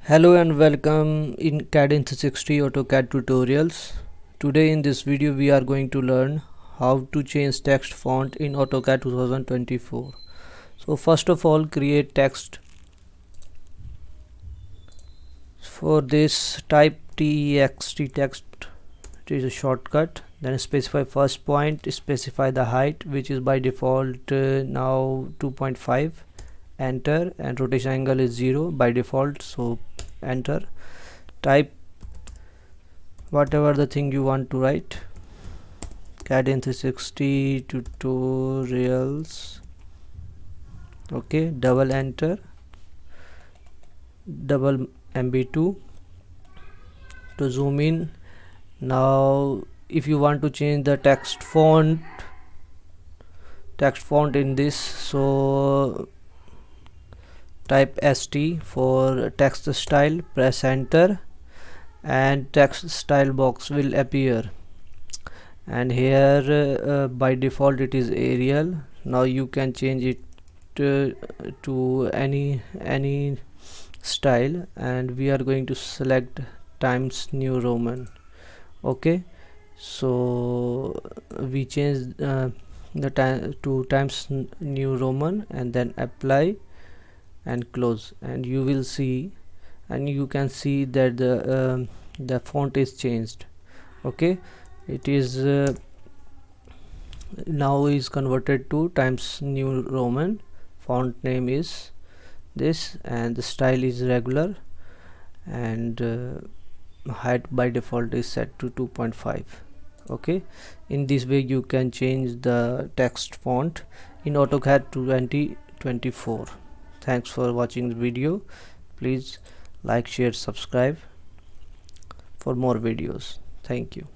Hello and welcome in CAD in 360 AutoCAD tutorials. Today in this video we are going to learn how to change text font in AutoCAD 2024. So first of all, create text. For this, type text, it is a shortcut. Then specify first point, specify the height, which is by default now 2.5. Enter, and rotation angle is 0 by default, so enter. Type whatever the thing you want to write. CAD in 360 tutorials. Okay, double enter, double MB2 to zoom in. Now if you want to change the text font in this, so type ST for text style, press enter, and text style box will appear, and here by default it is Arial. Now you can change it to any style, and we are going to select Times New Roman. Okay, so we change the time to Times New Roman and then apply and close, and you will see, and you can see that the font is changed. Okay, it is now is converted to Times New Roman. Font name is this, and the style is regular, and height by default is set to 2.5. okay, in this way you can change the text font in AutoCAD 2024. Thanks for watching the video. Please like, share, subscribe for more videos. Thank you.